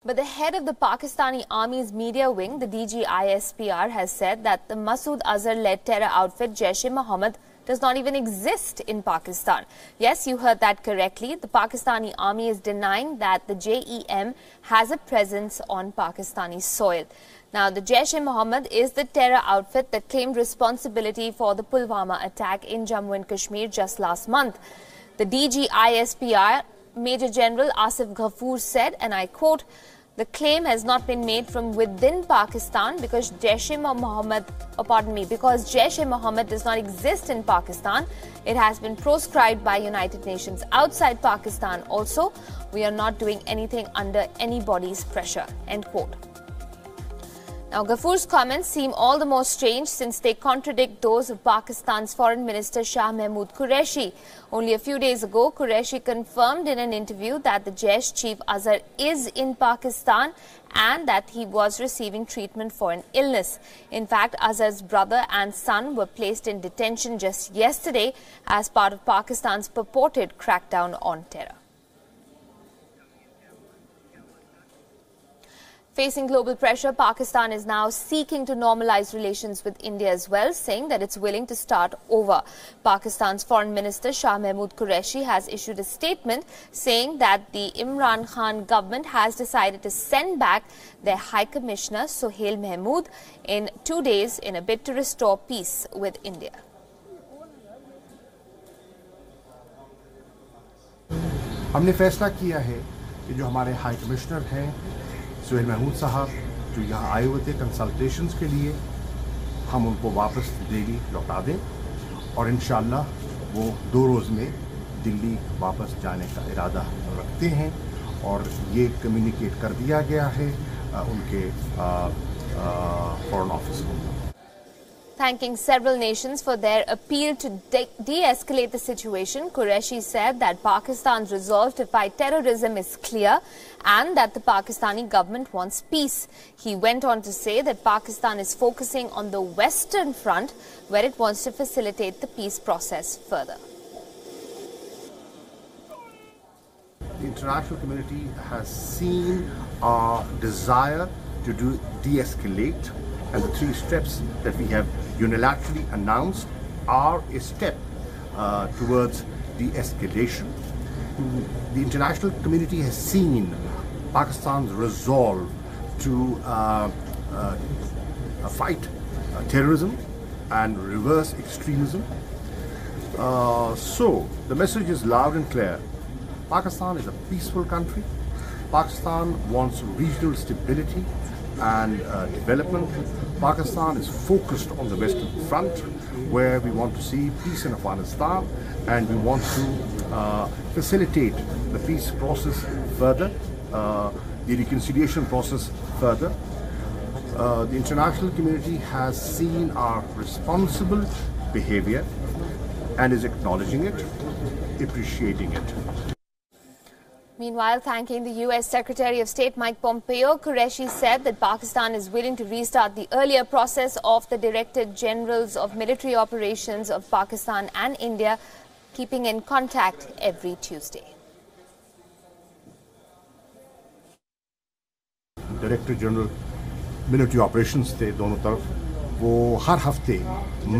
But the head of the Pakistani Army's media wing, the DG ISPI, has said that the Masood Azhar-led terror outfit Jaish-e-Mohammed does not even exist in Pakistan. Yes, you heard that correctly. The Pakistani Army is denying that the JEM has a presence on Pakistani soil. Now, the Jaish-e-Mohammed is the terror outfit that claimed responsibility for the Pulwama attack in Jammu and Kashmir just last month. The DG ISPI, Major General Asif Ghafoor, said, and I quote, "The claim has not been made from within Pakistan because Jaish-e-Mohammed does not exist in Pakistan. It has been proscribed by United Nations outside Pakistan. Also, we are not doing anything under anybody's pressure." End quote. Now, Ghafoor's comments seem all the more strange since they contradict those of Pakistan's Foreign Minister Shah Mahmood Qureshi. Only a few days ago, Qureshi confirmed in an interview that the Jaish chief Azhar is in Pakistan and that he was receiving treatment for an illness. In fact, Azhar's brother and son were placed in detention just yesterday as part of Pakistan's purported crackdown on terror. Facing global pressure, Pakistan is now seeking to normalize relations with India as well, saying that it's willing to start over. Pakistan's Foreign Minister Shah Mahmood Qureshi has issued a statement saying that the Imran Khan government has decided to send back their High Commissioner Sohail Mahmood in 2 days in a bid to restore peace with India. हमने फैसला किया है कि जो हमारे high commissioner हैं सोहेल महमूद साहब जो यहाँ आए हुए थे कंसल्टेशंस के लिए, हम उनको वापस दिल्ली लौटा दें और इंशाअल्लाह वो 2 रोज़ में दिल्ली वापस जाने का इरादा रखते हैं और ये कम्युनिकेट कर दिया गया है उनके फॉरेन ऑफिस को. Thanking several nations for their appeal to de-escalate the situation, Qureshi said that Pakistan's resolve to fight terrorism is clear and that the Pakistani government wants peace. He went on to say that Pakistan is focusing on the Western Front, where it wants to facilitate the peace process further. The international community has seen our desire to de-escalate, and the 3 steps that we have unilaterally announced are a step towards de-escalation. The international community has seen Pakistan's resolve to fight terrorism and reverse extremism. So the message is loud and clear. Pakistan is a peaceful country. Pakistan wants regional stability and development. Pakistan is focused on the Western Front, where we want to see peace in Afghanistan and we want to facilitate the peace process further, the reconciliation process further. The international community has seen our responsible behavior and is acknowledging it, appreciating it. Meanwhile, thanking the U.S. Secretary of State Mike Pompeo, Qureshi said that Pakistan is willing to restart the earlier process of the Director Generals of Military Operations of Pakistan and India, keeping in contact every Tuesday. Director General Military Operations थे दोनों तरफ, वो हर हफ्ते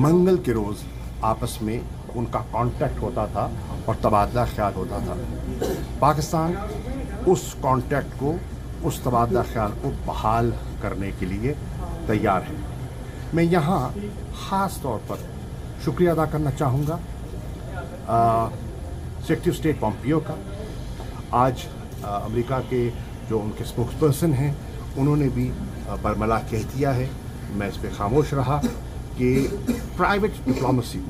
मंगल के रोज़ आपस में उनका contact होता था और तबादला ख्याल होता था. पाकिस्तान उस कांटेक्ट को, उस तबादला ख्याल को बहाल करने के लिए तैयार है. मैं यहाँ ख़ास तौर पर शुक्रिया अदा करना चाहूँगा सेक्रेटरी ऑफ स्टेट पॉम्पियो का. आज अमेरिका के जो उनके स्पोक्सपर्सन हैं उन्होंने भी बरमला कह दिया है, मैं इस पर खामोश रहा, कि प्राइवेट डिप्लोमेसी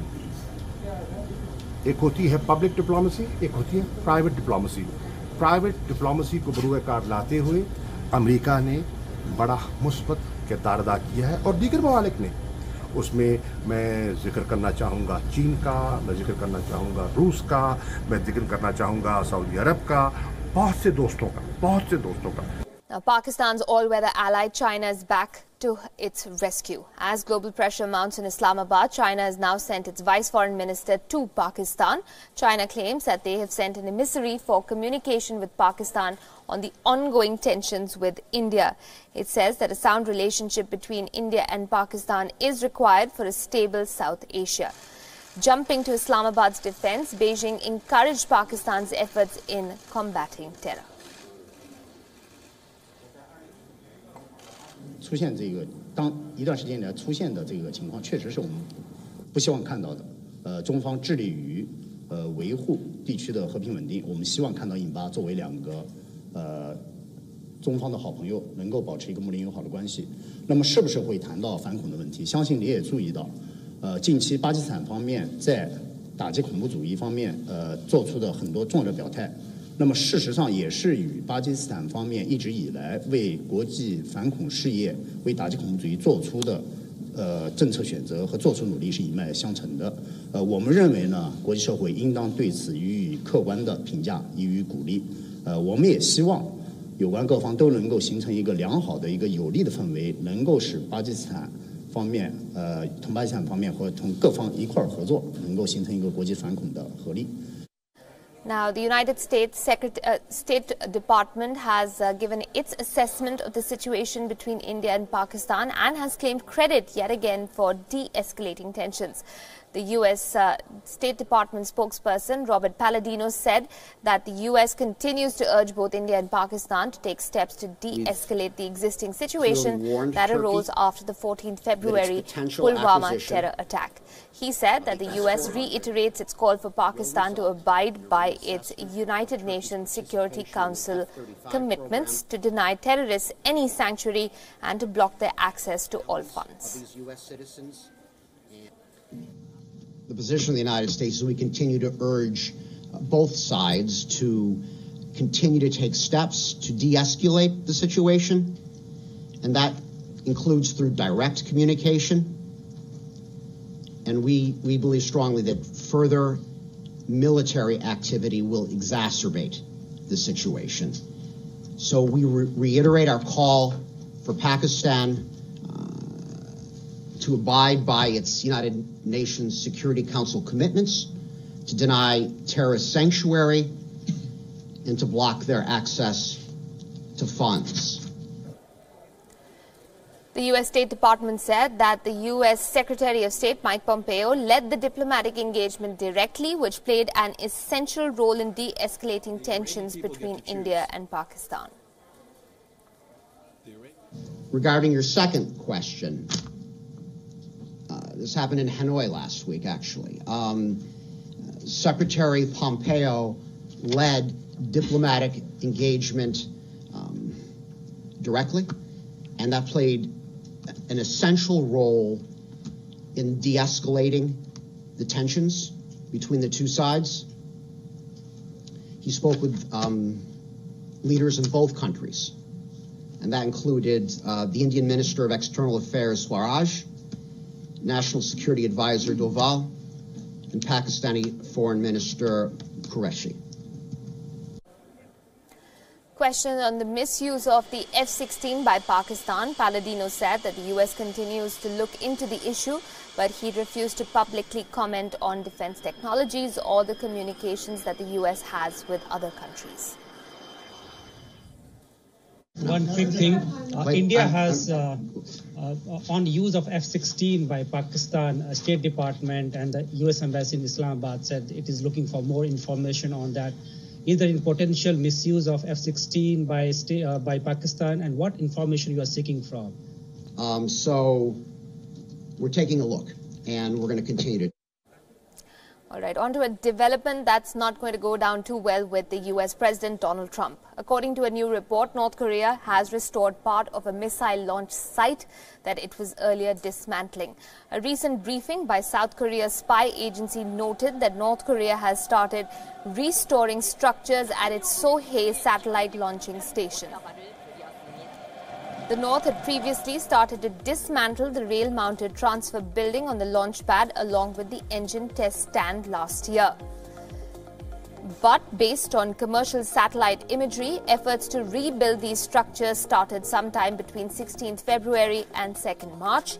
एक होती है पब्लिक डिप्लोमेसी, एक होती है प्राइवेट डिप्लोमेसी. प्राइवेट डिप्लोमेसी को बरूए-कार लाते हुए अमेरिका ने बड़ा मुस्बत किरदार अदा किया है और दीगर ममालिक ने. उसमें मैं जिक्र करना चाहूँगा चीन का, मैं जिक्र करना चाहूँगा रूस का, मैं जिक्र करना चाहूँगा सऊदी अरब का, बहुत से दोस्तों का. Now, Pakistan's all-weather ally China is back to its rescue. As global pressure mounts in Islamabad, China has now sent its vice foreign minister to Pakistan. China claims that they have sent an emissary for communication with Pakistan on the ongoing tensions with India. It says that a sound relationship between India and Pakistan is required for a stable South Asia. Jumping to Islamabad's defense, Beijing encouraged Pakistan's efforts in combating terror. 出现这个当一段时间以来出现的这个情况，确实是我们不希望看到的。中方致力于维护地区的和平稳定，我们希望看到印巴作为两个中方的好朋友，能够保持一个睦邻友好的关系。那么是不是会谈到反恐的问题？相信你也注意到，近期巴基斯坦方面在打击恐怖主义方面做出的很多重要的表态。 那么事实上也是与巴基斯坦方面一直以来为国际反恐事业、为打击恐怖主义做出的政策选择和做出努力是一脉相承的。我们认为呢，国际社会应当对此予以客观的评价，予以鼓励。我们也希望有关各方都能够形成一个良好的一个有利的氛围，能够使巴基斯坦方面同巴基斯坦方面和同各方一块儿合作，能够形成一个国际反恐的合力。 Now, the United States State Department has given its assessment of the situation between India and Pakistan and has claimed credit yet again for de-escalating tensions. The U.S. State Department spokesperson Robert Palladino said that the U.S. continues to urge both India and Pakistan to take steps to de-escalate the existing situation that arose after the 14th February Pulwama terror attack. He said that the U.S. reiterates its call for Pakistan to abide by its United Nations Security Council commitments to deny terrorists any sanctuary and to block their access to all funds. The position of the United States is we continue to urge both sides to continue to take steps to de-escalate the situation, and that includes through direct communication. And we believe strongly that further military activity will exacerbate the situation. So we reiterate our call for Pakistan to abide by its United Nations Security Council commitments, to deny terrorist sanctuary, and to block their access to funds. The U.S. State Department said that the U.S. Secretary of State Mike Pompeo led the diplomatic engagement directly, which played an essential role in de-escalating tensions between India and Pakistan. Regarding your second question, this happened in Hanoi last week, actually. Secretary Pompeo led diplomatic engagement directly, and that played an essential role in de-escalating the tensions between the two sides. He spoke with leaders in both countries, and that included the Indian Minister of External Affairs, Swaraj, National Security Advisor Doval, and Pakistani Foreign Minister Qureshi. Question on the misuse of the F-16 by Pakistan, Palladino said that the U.S. continues to look into the issue, but he refused to publicly comment on defense technologies or the communications that the U.S. has with other countries. One quick thing, India has, on use of F-16 by Pakistan, State Department and the U.S. Embassy in Islamabad said it is looking for more information on that, either in potential misuse of F-16 by Pakistan, and what information you are seeking from? So we're taking a look, and we're going to continue to. All right, on to a development that's not going to go down too well with the U.S. President Donald Trump. According to a new report, North Korea has restored part of a missile launch site that it was earlier dismantling. A recent briefing by South Korea's spy agency noted that North Korea has started restoring structures at its Sohae satellite launching station. The North had previously started to dismantle the rail-mounted transfer building on the launch pad along with the engine test stand last year. But based on commercial satellite imagery, efforts to rebuild these structures started sometime between 16th February and 2nd March.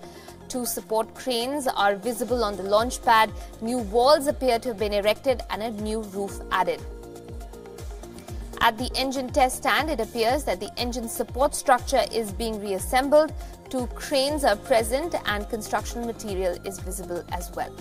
2 support cranes are visible on the launch pad. New walls appear to have been erected and a new roof added. At the engine test stand, it appears that the engine support structure is being reassembled. 2 cranes are present and construction material is visible as well.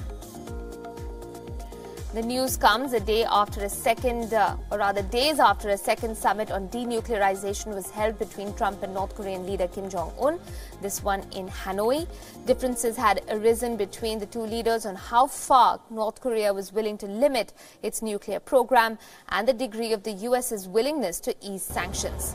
The news comes a day after days after a second summit on denuclearization was held between Trump and North Korean leader Kim Jong-un, this one in Hanoi. Differences had arisen between the 2 leaders on how far North Korea was willing to limit its nuclear program and the degree of the US's willingness to ease sanctions.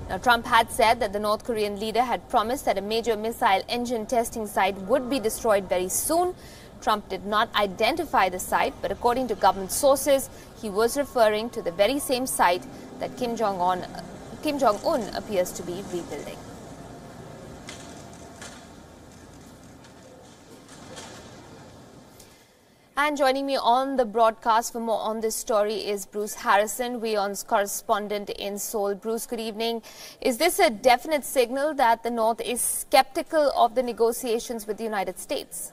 Now, Trump had said that the North Korean leader had promised that a major missile engine testing site would be destroyed very soon. Trump did not identify the site, but according to government sources, he was referring to the very same site that Kim Jong-un appears to be rebuilding. And joining me on the broadcast for more on this story is Bruce Harrison, WION's correspondent in Seoul. Bruce, good evening. Is this a definite signal that the North is skeptical of the negotiations with the United States?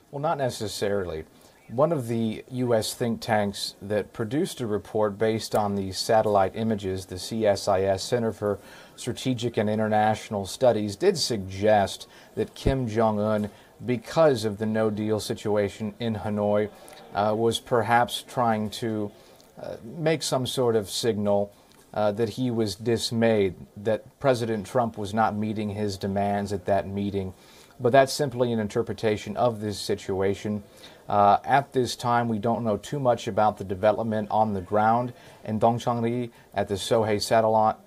Well, not necessarily. One of the U.S. think tanks that produced a report based on the satellite images, the CSIS, Center for Strategic and International Studies, did suggest that Kim Jong-un, because of the no-deal situation in Hanoi, was perhaps trying to make some sort of signal that he was dismayed, that President Trump was not meeting his demands at that meeting. But that's simply an interpretation of this situation. At this time, we don't know too much about the development on the ground in Dongchangli at the Sohae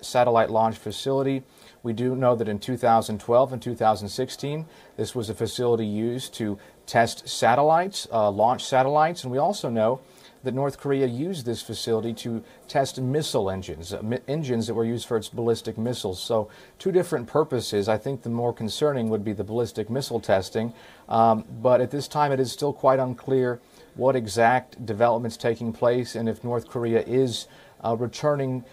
satellite launch facility. We do know that in 2012 and 2016, this was a facility used to test satellites, launch satellites, and we also know that North Korea used this facility to test missile engines, engines that were used for its ballistic missiles. So 2 different purposes. I think the more concerning would be the ballistic missile testing, but at this time it is still quite unclear what exact developments taking place and if North Korea is returning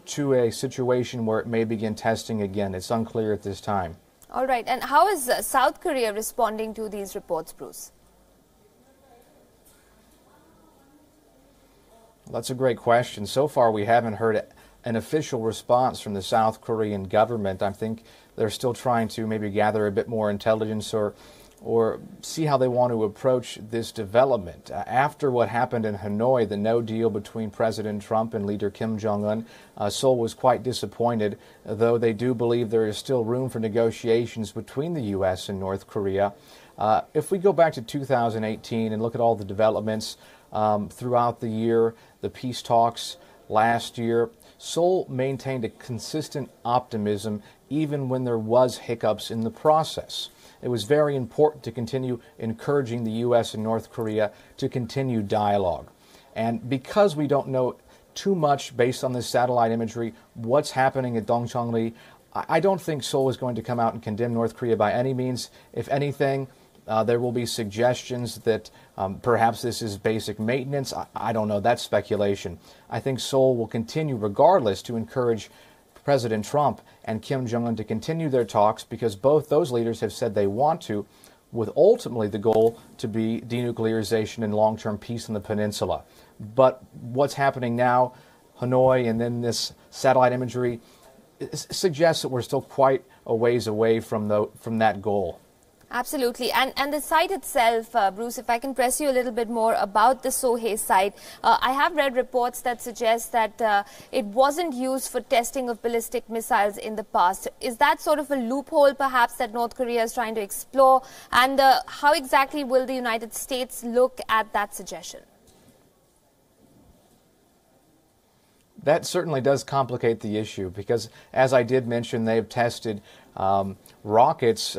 to a situation where it may begin testing again. It's unclear at this time. All right. And how is South Korea responding to these reports, Bruce? That's a great question. So far, we haven't heard an official response from the South Korean government. I think they're still trying to maybe gather a bit more intelligence or see how they want to approach this development. After what happened in Hanoi, the no deal between President Trump and leader Kim Jong-un, Seoul was quite disappointed, though they do believe there is still room for negotiations between the U.S. and North Korea. If we go back to 2018 and look at all the developments throughout the year, the peace talks last year, Seoul maintained a consistent optimism even when there was hiccups in the process. It was very important to continue encouraging the U.S. and North Korea to continue dialogue. And because we don't know too much based on this satellite imagery, what's happening at Dongchangli, I don't think Seoul is going to come out and condemn North Korea by any means. If anything, there will be suggestions that perhaps this is basic maintenance. I don't know. That's speculation. I think Seoul will continue regardless to encourage President Trump and Kim Jong-un to continue their talks because both those leaders have said they want to, with ultimately the goal to be denuclearization and long-term peace in the peninsula. But what's happening now, Hanoi and then this satellite imagery, suggests that we're still quite a ways away from that goal. Absolutely. And the site itself, Bruce, if I can press you a little bit more about the Sohae site. I have read reports that suggest that it wasn't used for testing of ballistic missiles in the past. Is that sort of a loophole, perhaps, that North Korea is trying to explore? And how exactly will the United States look at that suggestion? That certainly does complicate the issue because, as I did mention, they've tested rockets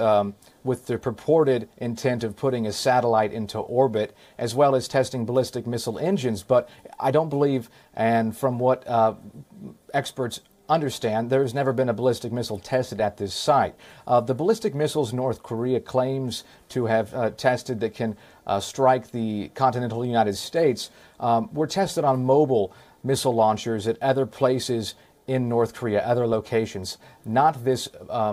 with the purported intent of putting a satellite into orbit, as well as testing ballistic missile engines. But I don't believe, and from what experts understand, there's never been a ballistic missile tested at this site. The ballistic missiles North Korea claims to have tested that can strike the continental United States were tested on mobile missile launchers at other places in North Korea, other locations, not this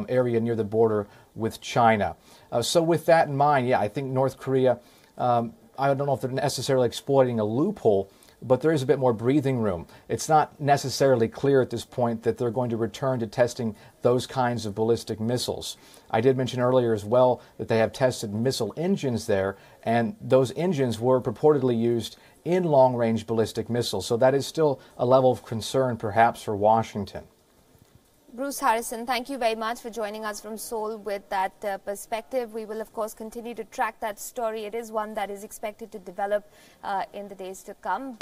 area near the border with China. So with that in mind, yeah, I think North Korea, I don't know if they're necessarily exploiting a loophole, but there is a bit more breathing room. It's not necessarily clear at this point that they're going to return to testing those kinds of ballistic missiles. I did mention earlier as well that they have tested missile engines there, and those engines were purportedly used in long-range ballistic missiles. So that is still a level of concern perhaps for Washington. Bruce Harrison, thank you very much for joining us from Seoul with that perspective. We will, of course, continue to track that story. It is one that is expected to develop in the days to come.